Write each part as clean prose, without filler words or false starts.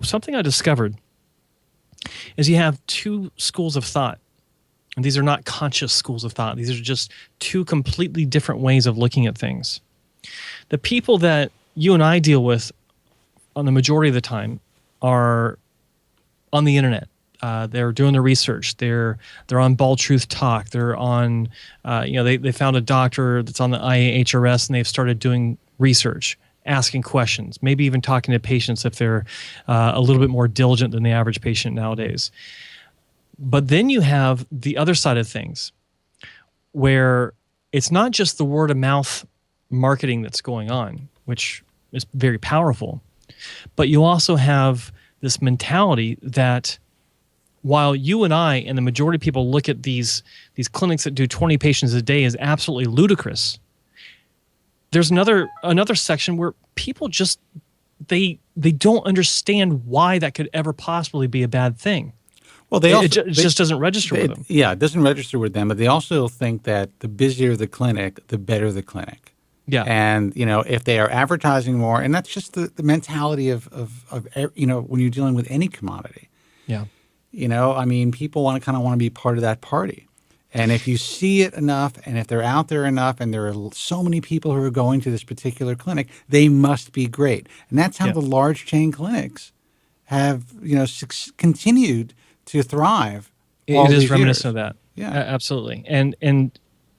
something I discovered is you have two schools of thought. And these are not conscious schools of thought. These are just two completely different ways of looking at things. The people that you and I deal with on the majority of the time are on the internet. They're doing their research. They're on Bald Truth Talk. They're on, they found a doctor that's on the IAHRS and they've started doing research, asking questions, maybe even talking to patients if they're a little bit more diligent than the average patient nowadays. But then you have the other side of things where it's not just the word of mouth marketing that's going on, which is very powerful, but you also have this mentality that while you and I and the majority of people look at these clinics that do 20 patients a day as absolutely ludicrous, there's another section where people just they don't understand why that could ever possibly be a bad thing. Well, it just doesn't register with them. Yeah, it doesn't register with them, but they also think that the busier the clinic, the better the clinic. Yeah. And, if they are advertising more, and that's just the mentality of when you're dealing with any commodity. Yeah. People want to be part of that party. And if you see it enough, and if they're out there enough, and there are so many people who are going to this particular clinic, they must be great. And that's how the large chain clinics have, continued to thrive. It is reminiscent of that. Yeah, absolutely. And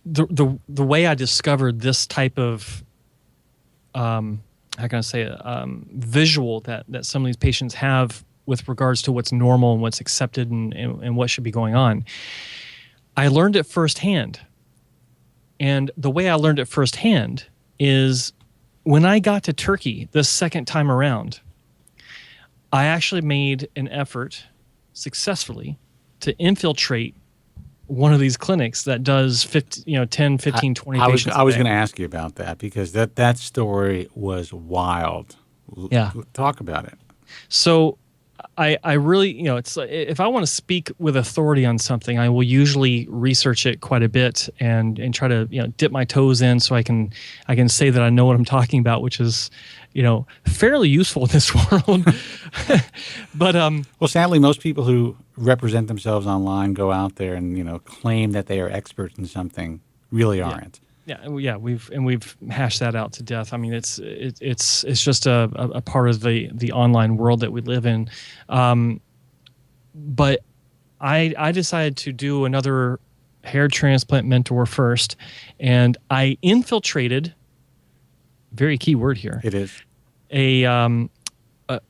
the way I discovered this type of visual that some of these patients have with regards to what's normal and what's accepted and what should be going on, I learned it firsthand. And the way I learned it firsthand is when I got to Turkey the second time around, I actually made an effort successfully to infiltrate one of these clinics that does 10, 15, 20 patients. I was going to ask you about that because that story was wild. Yeah. Talk about it. So I really, it's if I want to speak with authority on something, I will usually research it quite a bit and try to dip my toes in so I can say that I know what I'm talking about, which is fairly useful in this world. But well, sadly, most people who represent themselves online go out there and claim that they are experts in something really aren't. Yeah, we've hashed that out to death. I mean, it's just a part of the online world that we live in. But I decided to do another hair transplant mentor first, and I infiltrated. Very key word here. It is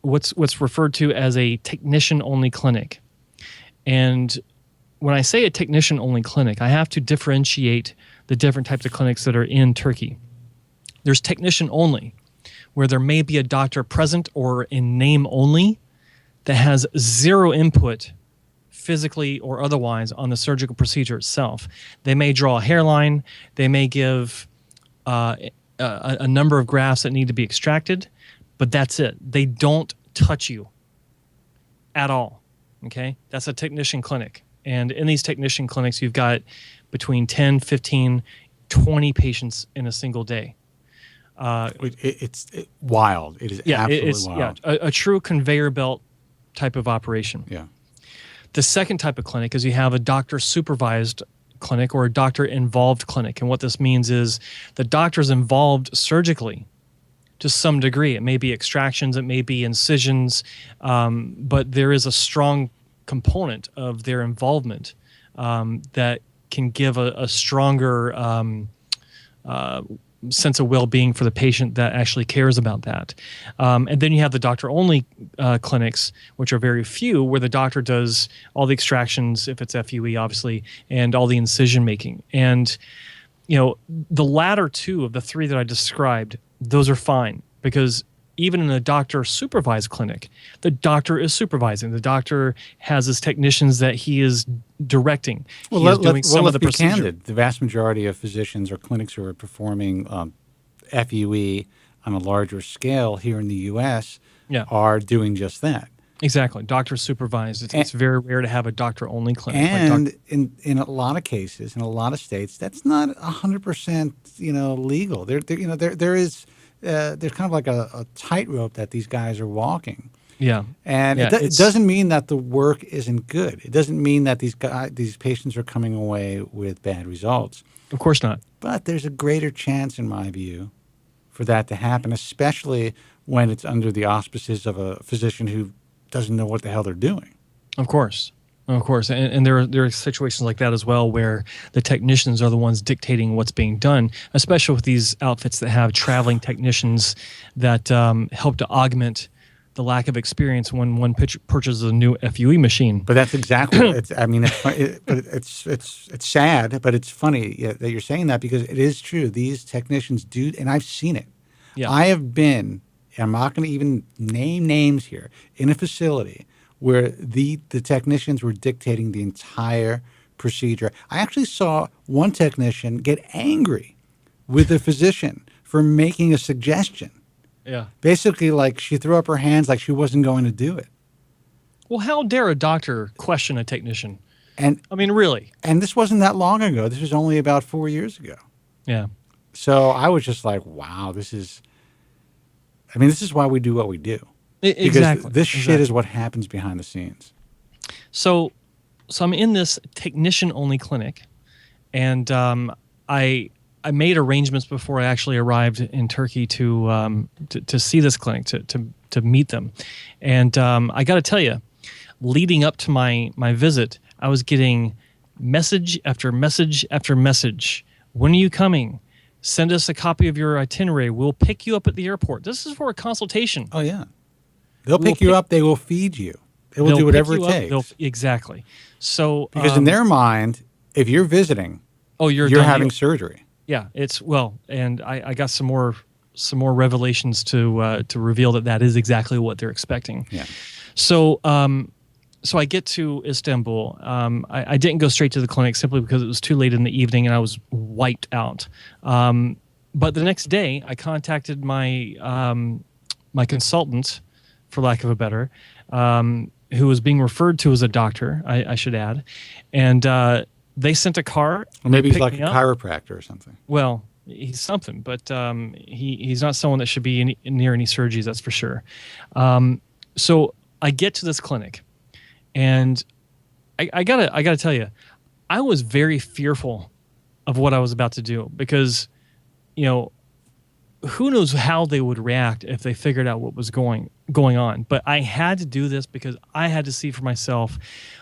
what's referred to as a technician-only clinic, and when I say a technician-only clinic, I have to differentiate the different types of clinics that are in Turkey. There's technician only, where there may be a doctor present or in name only that has zero input physically or otherwise on the surgical procedure itself. They may draw a hairline. They may give a number of grafts that need to be extracted, but that's it. They don't touch you at all. Okay? That's a technician clinic. And in these technician clinics, you've got between 10, 15, 20 patients in a single day. It's wild. It is absolutely wild. Yeah, a true conveyor belt type of operation. Yeah. The second type of clinic is you have a doctor-supervised clinic or a doctor-involved clinic. And what this means is the doctor's involved surgically to some degree. It may be extractions, it may be incisions, but there is a strong component of their involvement that can give a stronger sense of well-being for the patient that actually cares about that. And then you have the doctor-only clinics, which are very few, where the doctor does all the extractions, if it's FUE, obviously, and all the incision making. And, the latter two of the three that I described, those are fine because even in a doctor-supervised clinic, the doctor is supervising. The doctor has his technicians that he is directing. Let's be candid. The vast majority of physicians or clinics who are performing FUE on a larger scale here in the U.S. are doing just that. Exactly. Doctor supervised. It's very rare to have a doctor-only clinic. And in a lot of cases, in a lot of states, that's not 100% legal. There is... there's kind of like a tightrope that these guys are walking. Yeah. And Yeah, it doesn't mean that the work isn't good. It doesn't mean that these patients are coming away with bad results. Of course not. But there's a greater chance, in my view, for that to happen, especially when it's under the auspices of a physician who doesn't know what the hell they're doing. Of course. Of course. And there are situations like that as well where the technicians are the ones dictating what's being done, especially with these outfits that have traveling technicians that help to augment the lack of experience when one purchases a new FUE machine. But that's exactly it's it's sad, but it's funny that you're saying that, because it is true. These technicians do, and I've seen it. Yeah. I have been, I'm not going to even name names here, in a facility where the technicians were dictating the entire procedure. I actually saw one technician get angry with the physician for making a suggestion. Yeah. Basically, like, she threw up her hands like she wasn't going to do it. Well, how dare a doctor question a technician? And I mean, really? And this wasn't that long ago. This was only about 4 years ago. Yeah. So I was just like, wow, this is why we do what we do. Exactly. Because this shit is what happens behind the scenes. So I'm in this technician-only clinic, and I made arrangements before I actually arrived in Turkey to see this clinic, to meet them. And I got to tell you, leading up to my visit, I was getting message after message after message. When are you coming? Send us a copy of your itinerary. We'll pick you up at the airport. This is for a consultation. Oh, yeah. They'll pick you up. They will feed you. They will do whatever it takes. Exactly. So because in their mind, if you're visiting, you're having surgery. Yeah, and I got some more revelations to reveal that is exactly what they're expecting. Yeah. So I get to Istanbul. I didn't go straight to the clinic simply because it was too late in the evening and I was wiped out. But the next day, I contacted my my consultant, for lack of a better, who was being referred to as a doctor, I should add, and they sent a car. Or maybe he's like a chiropractor or something. Well, he's something, but he's not someone that should be near any surgeries, that's for sure. So I get to this clinic, and I gotta tell you, I was very fearful of what I was about to do because, who knows how they would react if they figured out what was going on. But I had to do this because I had to see for myself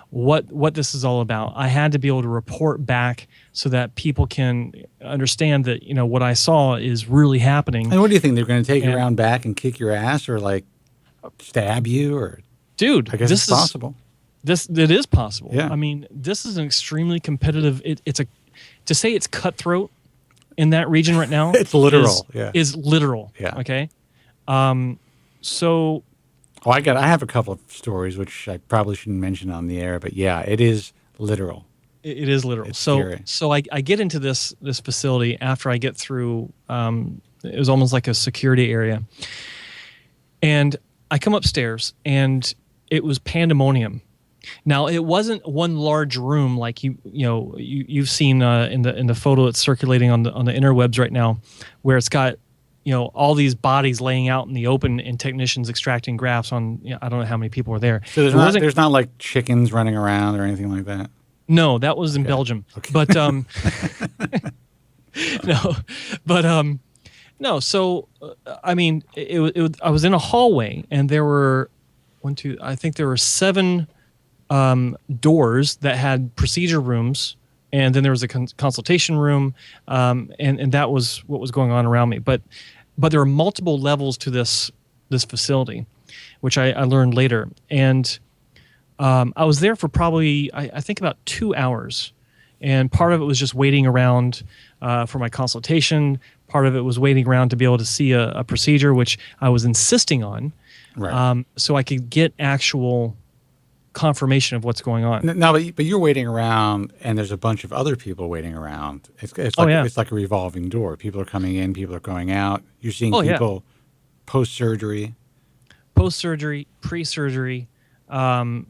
what this is all about. I had to be able to report back so that people can understand that, what I saw is really happening. And what do you think? They're going to take you around back and kick your ass, or like stab you, or? Dude, I guess it's possible. It is possible. Yeah. I mean, this is an extremely competitive. To say it's cutthroat in that region right now. It's literal. Is literal. Yeah. Okay. So. Oh, I have a couple of stories which I probably shouldn't mention on the air, but yeah, it is literal. It is literal. It's scary. So I get into this facility after I get through. It was almost like a security area, and I come upstairs, and it was pandemonium. Now, it wasn't one large room like you've seen in the photo that's circulating on the interwebs right now, where it's got all these bodies laying out in the open and technicians extracting grafts on. I don't know how many people were there. So there's not like chickens running around or anything like that. No, that was in Belgium. Okay. But no. So I mean, I was in a hallway, and there were I think there were 7 doors that had procedure rooms, and then there was a consultation room, and that was what was going on around me. But there are multiple levels to this facility, which I learned later. And I was there for probably, I think, about 2 hours. And part of it was just waiting around for my consultation. Part of it was waiting around to be able to see a procedure, which I was insisting on, right. So I could get actual confirmation of what's going on. No, but you're waiting around, and there's a bunch of other people waiting around. It's like a revolving door. People are coming in, people are going out. You're seeing people post-surgery, pre-surgery, in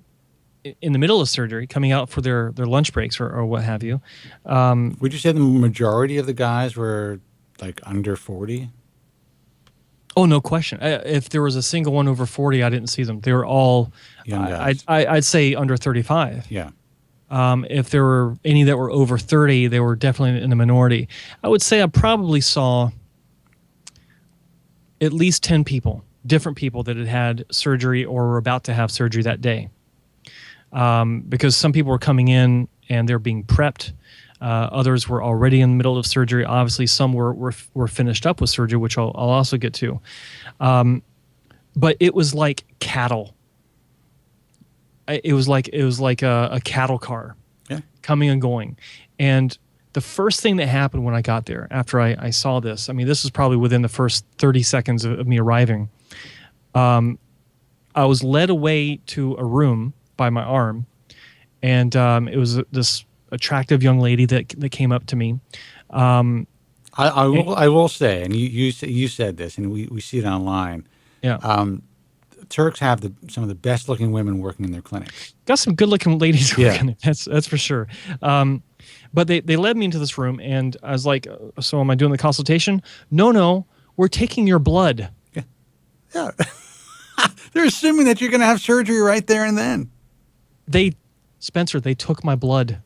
the middle of surgery, coming out for their lunch breaks or what have you. Would you say the majority of the guys were like under 40? Oh, no question. If there was a single one over 40, I didn't see them. They were all, Young guys. I'd say under 35. Yeah. If there were any that were over 30, they were definitely in the minority. I would say I probably saw at least 10 people, different people that had had surgery or were about to have surgery that day. Because some people were coming in and they're being prepped. Others were already in the middle of surgery. Obviously, some were finished up with surgery, which I'll also get to. But it was like cattle. It was like a cattle car, coming and going. And the first thing that happened when I got there, after I saw this, I mean, this was probably within the first 30 seconds of me arriving. I was led away to a room by my arm, and it was this attractive young lady that came up to me. I will say, and you said this, and we see it online. Yeah. Turks have some of the best looking women working in their clinics. Got some good looking ladies working. That's for sure. But they led me into this room, and I was like, so am I doing the consultation? No, we're taking your blood. Yeah. They're assuming that you're going to have surgery right there and then. Spencer, they took my blood.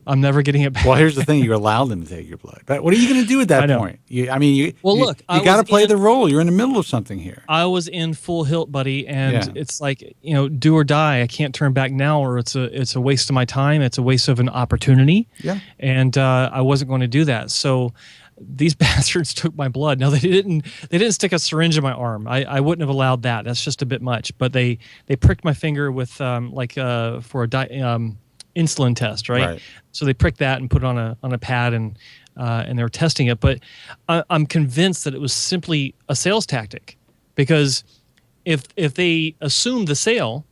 I'm never getting it back. Well, here's the thing. You allowed them to take your blood. But what are you going to do at that point? You got to play the role. You're in the middle of something here. I was in full hilt, buddy, and it's like, do or die. I can't turn back now, or it's a waste of my time. It's a waste of an opportunity. Yeah. And I wasn't going to do that. So these bastards took my blood. Now, they didn't stick a syringe in my arm. I wouldn't have allowed that. That's just a bit much. But they pricked my finger with for a insulin test, right? So they pricked that and put it on a pad, and they were testing it. But I'm convinced that it was simply a sales tactic, because if they assume the sale,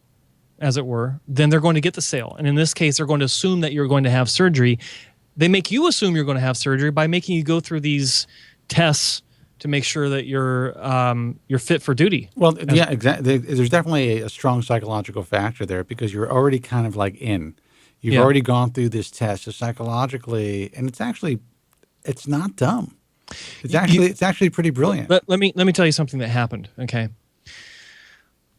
as it were, then they're going to get the sale. And in this case, they're going to assume that you're going to have surgery. They make you assume you're going to have surgery by making you go through these tests to make sure that you're fit for duty. Well, yeah, exactly. There's definitely a strong psychological factor there, because you're already kind of like in. You've already gone through this test, so psychologically, and it's not dumb. It's actually pretty brilliant. But let me tell you something that happened. Okay,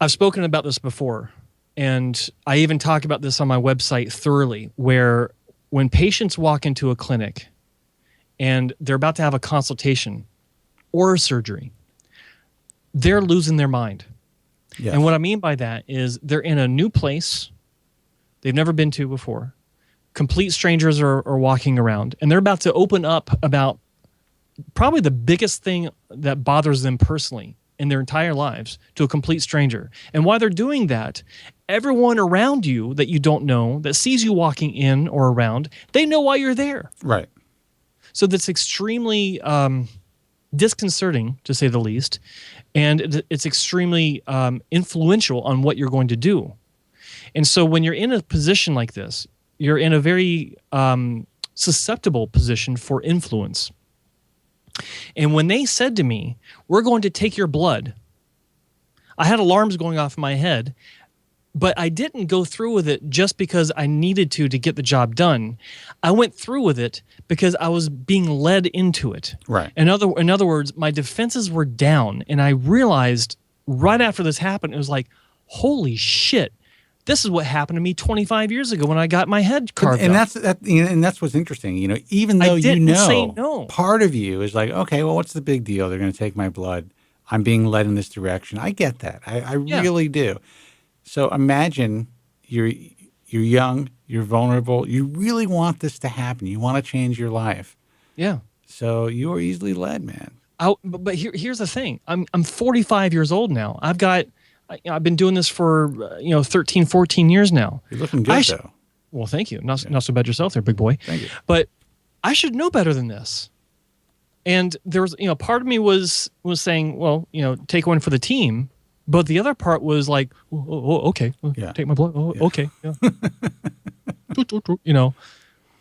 I've spoken about this before, and I even talk about this on my website thoroughly, where when patients walk into a clinic and they're about to have a consultation or a surgery, they're losing their mind. Yes. And what I mean by that is they're in a new place they've never been to before. Complete strangers are walking around, and they're about to open up about probably the biggest thing that bothers them personally in their entire lives to a complete stranger. And while they're doing that, everyone around you that you don't know, that sees you walking in or around, they know why you're there. Right. So that's extremely disconcerting, to say the least, and it's extremely influential on what you're going to do. And so when you're in a position like this, you're in a very susceptible position for influence. And when they said to me, we're going to take your blood, I had alarms going off in my head, but I didn't go through with it just because I needed to get the job done. I went through with it because I was being led into it. Right. In other words, my defenses were down, and I realized right after this happened, it was like, holy shit. This is what happened to me 25 years ago when I got my head carved off. And that's what's interesting. Even though say no. Part of you is like, okay, well, what's the big deal? They're going to take my blood. I'm being led in this direction. I get that. I really do. So imagine you're young, you're vulnerable. You really want this to happen. You want to change your life. Yeah. So you are easily led, man. But here's the thing. I'm 45 years old now. I've been doing this for 13, 14 years now. You're looking good, though. Well, thank you. Not so bad yourself there, big boy. Thank you. But I should know better than this. And there was, part of me was saying, well, take one for the team. But the other part was like, okay, take my blood. Okay, yeah.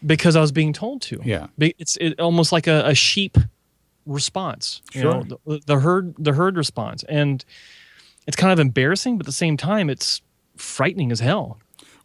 Because I was being told to. Yeah. It's almost like a sheep response. Sure. The herd response. And it's kind of embarrassing, but at the same time, it's frightening as hell.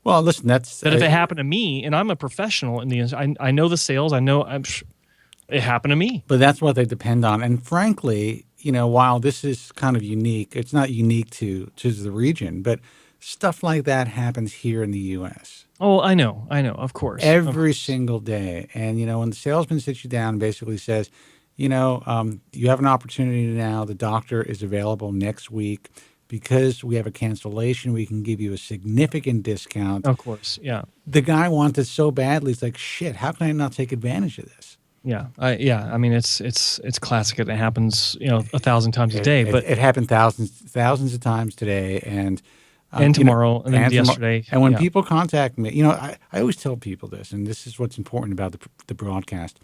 Well, listen, if it happened to me, and I'm a professional in I know the sales, it happened to me. But that's what they depend on. And frankly, while this is kind of unique, it's not unique to the region, but stuff like that happens here in the U.S. Oh, I know, of course. Every single day. And, when the salesman sits you down and basically says, you have an opportunity now. The doctor is available next week. Because we have a cancellation, we can give you a significant discount. Of course, yeah. The guy wants it so badly. He's like, shit, how can I not take advantage of this? Yeah, I mean, it's classic. It happens, 1,000 times a day. But it happened thousands of times today, and tomorrow, and then yesterday. And when people contact me, I always tell people this, and this is what's important about the broadcast.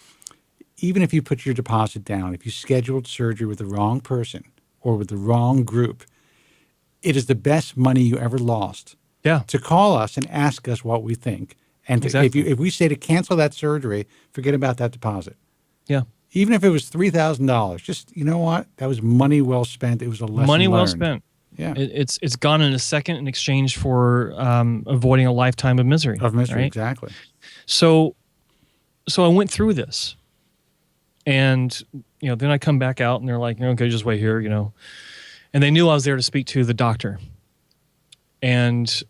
Even if you put your deposit down, if you scheduled surgery with the wrong person or with the wrong group, it is the best money you ever lost. Yeah. To call us and ask us what we think. And if we say to cancel that surgery, forget about that deposit. Yeah. Even if it was $3,000, just, you know what? That was money well spent. It was a lesson Money well learned. spent. Yeah. It's gone in a second in exchange for avoiding a lifetime of misery. Right? Exactly. So I went through this. And, then I come back out and they're like, okay, just wait here, And they knew I was there to speak to the doctor. And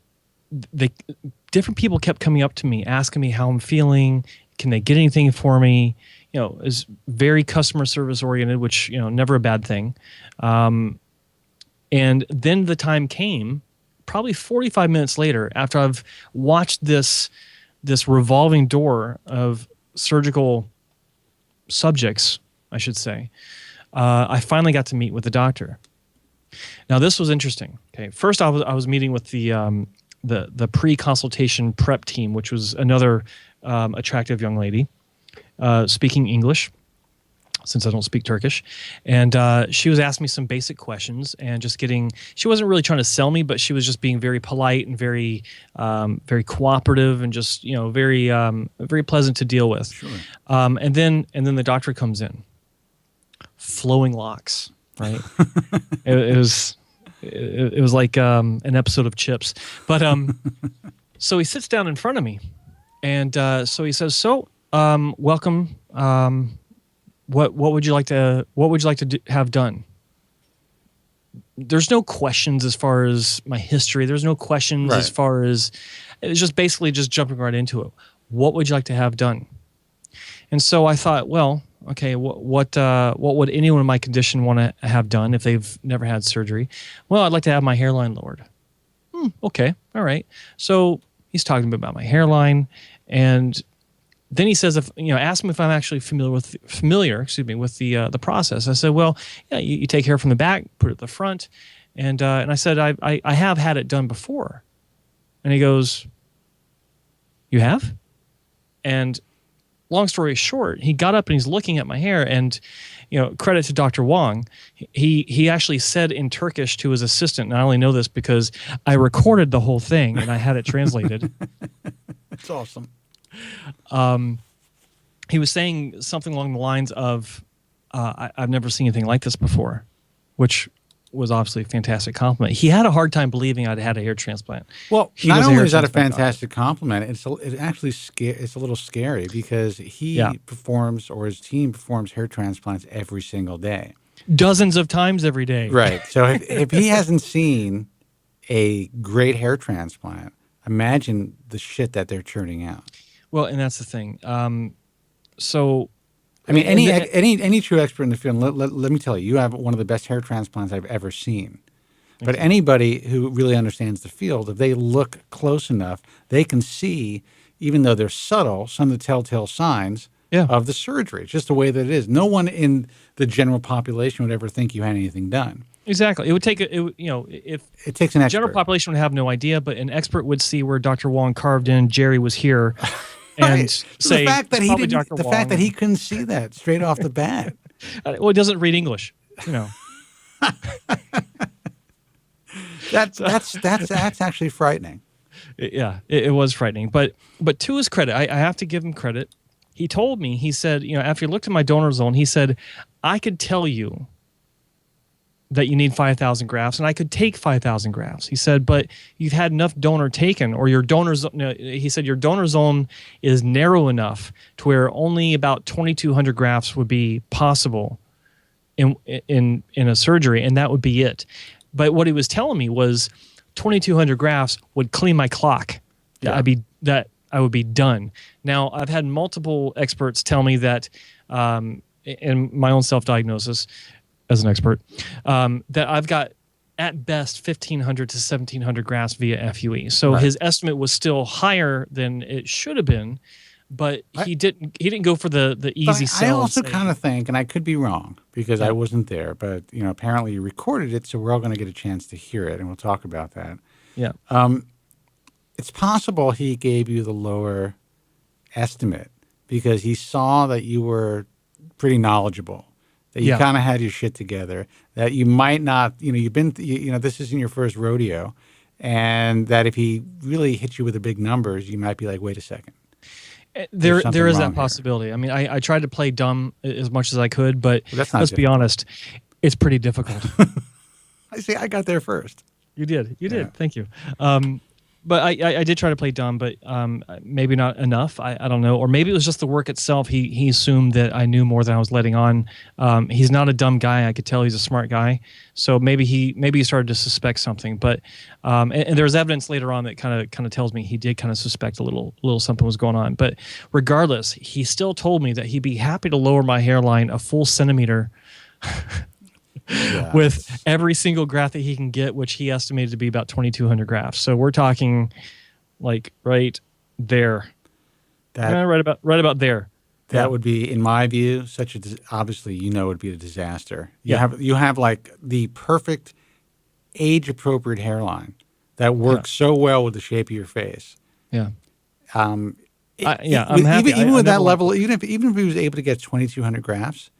different people kept coming up to me, asking me how I'm feeling. Can they get anything for me? Is very customer service oriented, which, never a bad thing. And then the time came, probably 45 minutes later, after I've watched this revolving door of surgical subjects, I should say, I finally got to meet with the doctor. Now, this was interesting. Okay, first I was meeting with the pre-consultation prep team, which was another attractive young lady speaking English, since I don't speak Turkish, and she was asking me some basic questions and just she wasn't really trying to sell me, but she was just being very polite and very very cooperative and just very very pleasant to deal with. Sure. And then the doctor comes in, flowing locks. Right, it was like an episode of Chips, but so he sits down in front of me, and so he says, "So, welcome. What would you like to have done?" There's no questions as far as my history. There's no questions as far as it's just basically just jumping right into it. What would you like to have done? And so I thought, well, okay, what would anyone in my condition want to have done if they've never had surgery? Well, I'd like to have my hairline lowered. Okay, all right. So he's talking to me about my hairline, and then he says, ask me if I'm actually familiar with the process. I said, well, yeah, you take hair from the back, put it at the front, and I said, I have had it done before, and he goes, you have? And long story short, he got up and he's looking at my hair, and credit to Dr. Wong, he actually said in Turkish to his assistant, and I only know this because I recorded the whole thing and I had it translated. That's awesome. He was saying something along the lines of, I've never seen anything like this before, which was obviously a fantastic compliment. He had a hard time believing I'd had a hair transplant. Well, not only is that a fantastic compliment, it's a little scary because he performs, or his team performs, hair transplants every single day. Dozens of times every day. Right. So if he hasn't seen a great hair transplant, imagine the shit that they're churning out. Well, and that's the thing. So, I mean, any true expert in the field, let me tell you, you have one of the best hair transplants I've ever seen. But anybody who really understands the field, if they look close enough, they can see, even though they're subtle, some of the telltale signs of the surgery. It's just the way that it is. No one in the general population would ever think you had anything done. Exactly. It would take if it takes an expert. The general population would have no idea, but an expert would see where Dr. Wong carved in "Jerry was here," and say the fact that he couldn't see that straight off the bat. Well, he doesn't read English, That's actually frightening. It was frightening. But to his credit, I have to give him credit. He told me, he said, after he looked at my donor zone, he said, I could tell you that you need 5,000 grafts, and I could take 5,000 grafts. He said, but you've had enough donor taken, or your donor zone, he said, your donor zone is narrow enough to where only about 2,200 grafts would be possible in a surgery, and that would be it. But what he was telling me was 2,200 grafts would clean my clock. Yeah. That I would be done. Now, I've had multiple experts tell me that, in my own self-diagnosis as an expert, that I've got at best 1,500 to 1,700 grafts via FUE. So his estimate was still higher than it should have been, but he didn't go for the easy sell. I also kind of think, and I could be wrong because I wasn't there, but apparently you recorded it, so we're all going to get a chance to hear it, and we'll talk about that. Yeah. It's possible he gave you the lower estimate because he saw that you were pretty knowledgeable, that you kind of had your shit together, that you might not, you've been, this isn't your first rodeo, and that if he really hit you with the big numbers, you might be like, wait a second. There is that possibility. I mean, I tried to play dumb as much as I could, but let's be honest, it's pretty difficult. I see. I got there first. You did. Thank you. But I did try to play dumb, but maybe not enough. I don't know. Or maybe it was just the work itself. He assumed that I knew more than I was letting on. He's not a dumb guy. I could tell he's a smart guy. So maybe he started to suspect something. But and there's evidence later on that kind of tells me he did kind of suspect a little something was going on. But regardless, he still told me that he'd be happy to lower my hairline a full centimeter. With every single graft that he can get, which he estimated to be about 2,200 grafts. So we're talking like right there. Right about there. That would be, in my view, obviously it would be a disaster. You have like the perfect age-appropriate hairline that works so well with the shape of your face. Yeah. I'm happy. Even with that level, even if he was able to get 2,200 grafts,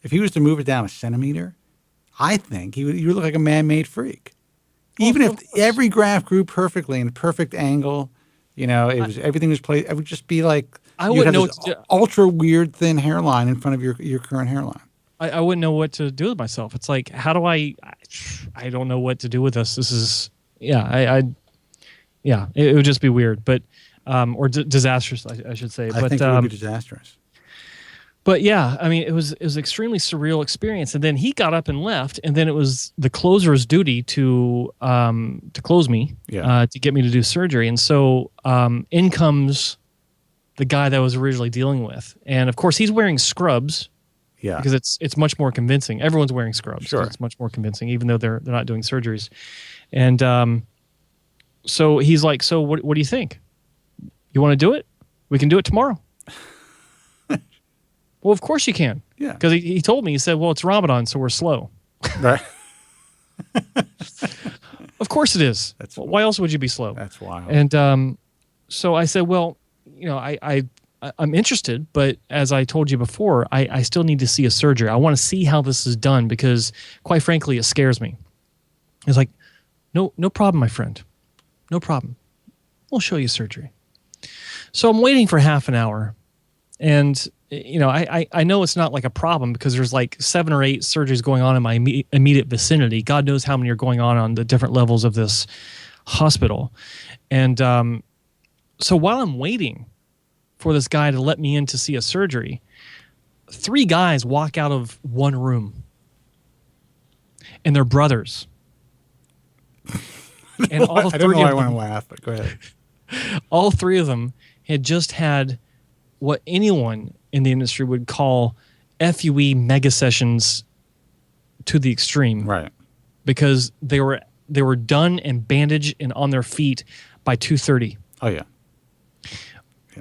if he was to move it down a centimeter, I think you would look like a man-made freak. Even if every graft grew perfectly in a perfect angle, everything was placed. It would just be like I wouldn't know ultra weird thin hairline in front of your current hairline. I wouldn't know what to do with myself. It's like, how do I don't know what to do with this. This is it would just be weird, but or disastrous, I should say. I think it would be disastrous. But yeah, I mean, it was an extremely surreal experience. And then he got up and left, and then it was the closer's duty to close me, to get me to do surgery. And so in comes the guy that I was originally dealing with, and of course he's wearing scrubs, because it's much more convincing. Everyone's wearing scrubs, sure. It's much more convincing, even though they're not doing surgeries. And so he's like, "So what do you think? You want to do it? We can do it tomorrow." Well, of course you can. Yeah. Because he told me, he said, well, it's Ramadan, so we're slow. Right. Of course it is. Why else would you be slow? That's wild. And so I said, well, I'm interested, but as I told you before, I still need to see a surgery. I want to see how this is done because, quite frankly, it scares me. He's like, no problem, my friend. No problem. We'll show you surgery. So I'm waiting for half an hour. And, I know it's not like a problem because there's like 7 or 8 surgeries going on in my immediate vicinity. God knows how many are going on the different levels of this hospital. And so while I'm waiting for this guy to let me in to see a surgery, 3 guys walk out of one room. And they're brothers. And I don't know why I want to laugh, but go ahead. All 3 of them had just had what anyone in the industry would call FUE mega sessions to the extreme. Right. Because they were done and bandaged and on their feet by 2:30. Oh, yeah.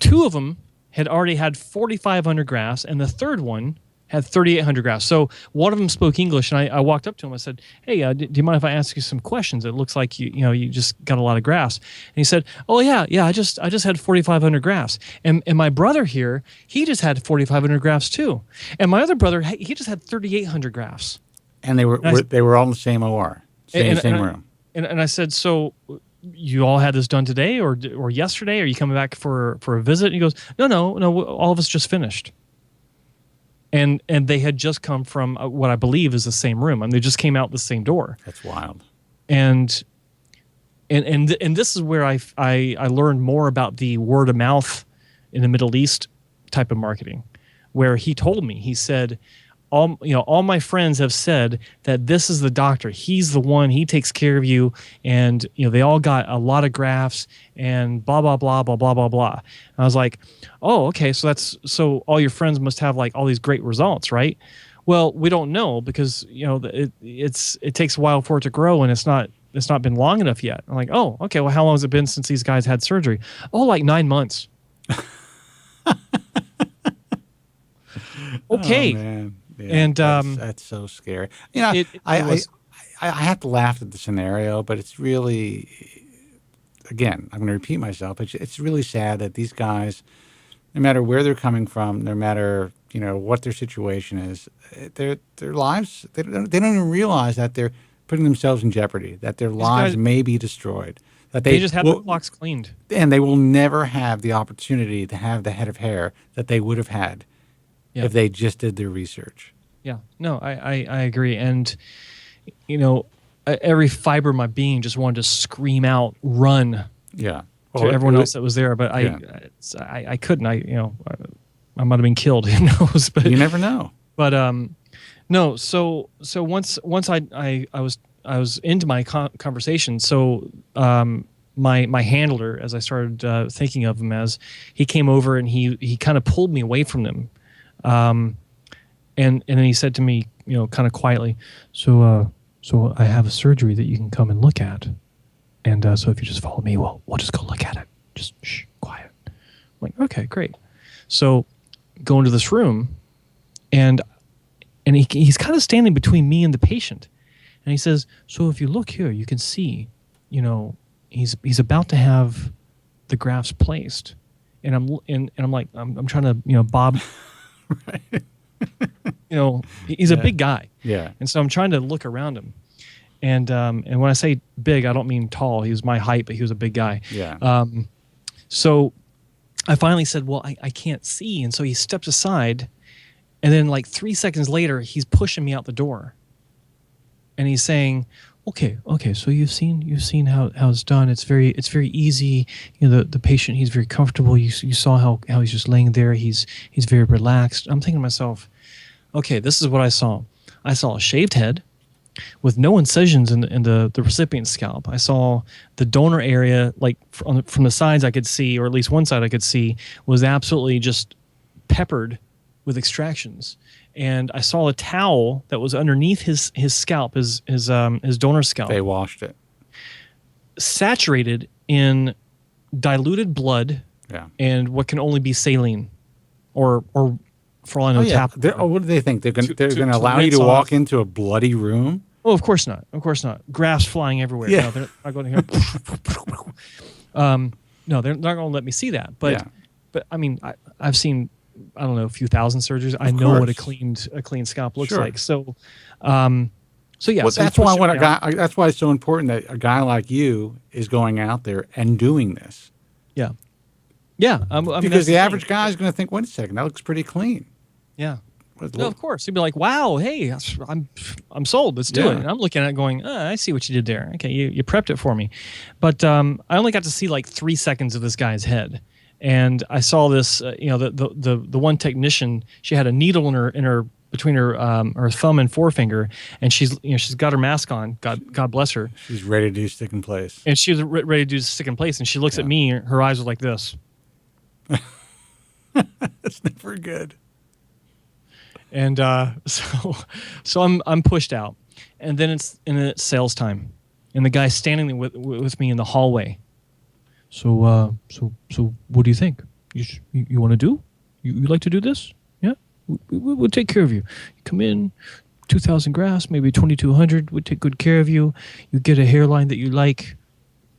2 of them had already had 4,500 grafts, and the third one had 3,800 grafts. So one of them spoke English, and I walked up to him. I said, "Hey, do you mind if I ask you some questions? It looks like you just got a lot of grafts." And he said, "Oh yeah, I just had 4,500 grafts, and my brother here, he just had 4,500 grafts too, and my other brother, he just had 3,800 grafts." And they were all in the same OR, same room. And I said, "So you all had this done today or yesterday? Are you coming back for a visit?" And he goes, "No, all of us just finished." And they had just come from what I believe is the same room. I mean, they just came out the same door. That's wild. And this is where I learned more about the word of mouth in the Middle East type of marketing, where he told me, he said, all my friends have said that this is the doctor. He's the one. He takes care of you, and they all got a lot of grafts and blah blah blah blah blah blah blah. And I was like, oh, okay, so all your friends must have like all these great results, right? Well, we don't know because it takes a while for it to grow, and it's not been long enough yet. I'm like, oh, okay. Well, how long has it been since these guys had surgery? Oh, like 9 months. Okay. Oh, man. Yeah, and that's so scary. I have to laugh at the scenario, but it's really, again, I'm going to repeat myself. It's really sad that these guys, no matter where they're coming from, no matter what their situation is, their lives, they don't even realize that they're putting themselves in jeopardy, that their lives may be destroyed. That they just have the blocks cleaned, and they will never have the opportunity to have the head of hair that they would have had if they just did their research. Yeah, no, I agree, and every fiber of my being just wanted to scream out, "Run!" Yeah, to everyone else that was there, but I couldn't. I might have been killed. Who knows? But you never know. But no. So once I was into my conversation. So my handler, as I started thinking of him as, he came over and he kind of pulled me away from them, and then he said to me, kind of quietly, so I have a surgery that you can come and look at, and so if you just follow me, we'll just go look at it. Just shh, quiet. I'm like, okay, great. So go into this room, and he's kind of standing between me and the patient. And he says, so if you look here, you can see, he's about to have the grafts placed. And I'm like, I'm trying to, bob, right. He's a big guy. Yeah. And so I'm trying to look around him. And when I say big, I don't mean tall. He was my height, but he was a big guy. Yeah. So I finally said, well, I can't see. And so he steps aside, and then like 3 seconds later, he's pushing me out the door. And he's saying, okay, so you've seen how it's done. It's very easy. The patient, he's very comfortable. You saw how he's just laying there. He's very relaxed. I'm thinking to myself, okay, this is what I saw. I saw a shaved head with no incisions in the recipient's scalp. I saw the donor area, like from the sides I could see, or at least one side I could see, was absolutely just peppered with extractions. And I saw a towel that was underneath his scalp, his donor scalp. They washed it. Saturated in diluted blood and what can only be saline, or for all I know, tap. What do they think? They're going to allow you to walk into a bloody room? Oh, of course not. Of course not. Grafts flying everywhere. Yeah. No, they're not going to here. No, they're not going to let me see that. But I mean, I've seen, I don't know, a few thousand surgeries. I know what a clean scalp looks like. So, yeah. Well, so that's why that's why it's so important that a guy like you is going out there and doing this. Yeah. Yeah. Because the average guy is going to think, wait a second, that looks pretty clean. Yeah. No, of course. He'd be like, wow, hey, I'm sold. Let's do it. And I'm looking at it going, I see what you did there. Okay, you prepped it for me. But I only got to see like 3 seconds of this guy's head. And I saw this, the one technician, she had a needle in her between her thumb and forefinger, and she's got her mask on. God bless her. She's ready to do stick in place. And she was ready to do stick in place. And she looks at me. Her eyes were like this. That's never good. And so I'm pushed out, and then it's sales time, and the guy's standing with me in the hallway. So what do you think? You want to do? You like to do this? Yeah, we'll take care of you. You come in, 2,000 grafts, maybe 2,200. We'll take good care of you. You get a hairline that you like,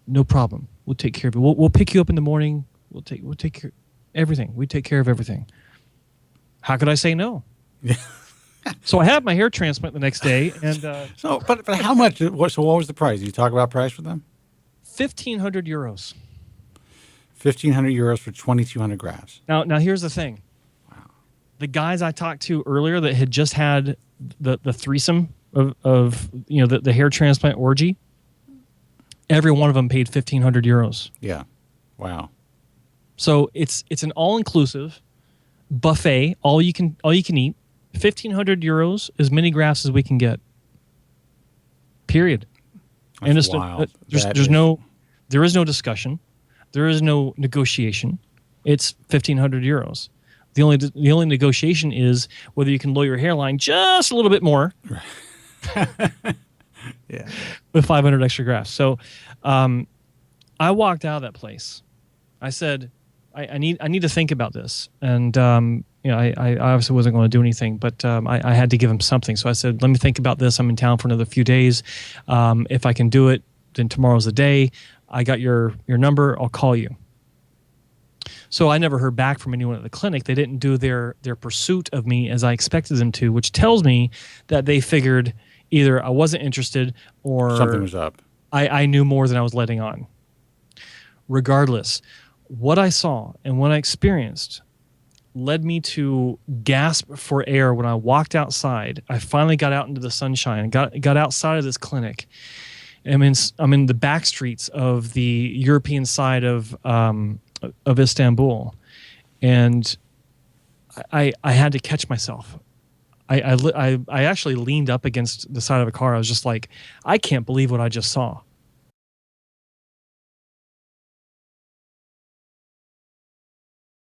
no problem. We'll take care of you. We'll pick you up in the morning. We'll take care everything. We take care of everything. How could I say no? So I had my hair transplant the next day, and but how much? So what was the price? Did you talk about price with them? 1,500 euros. 1,500 euros for 2,200 grafts. Now here's the thing. Wow. The guys I talked to earlier that had just had the threesome of the hair transplant orgy, every one of them paid 1,500 euros. Yeah. Wow. So it's an all inclusive buffet, all you can eat. €1,500, as many grafts as we can get. Period. That's And it's wild. there is no discussion. There is no negotiation. It's €1,500. The only negotiation is whether you can lower your hairline just a little bit more. Yeah. With 500 extra grafts. So I walked out of that place. I said, I need to think about this. And I obviously wasn't going to do anything, but I had to give him something. So I said, let me think about this. I'm in town for another few days. If I can do it, then tomorrow's the day. I got your number. I'll call you. So I never heard back from anyone at the clinic. They didn't do their pursuit of me as I expected them to, which tells me that they figured either I wasn't interested or something was up. I knew more than I was letting on. Regardless, what I saw and what I experienced led me to gasp for air when I walked outside. I finally got out into the sunshine, got outside of this clinic. I'm in the back streets of the European side of Istanbul, and I had to catch myself. I actually leaned up against the side of a car. I was just like, I can't believe what I just saw.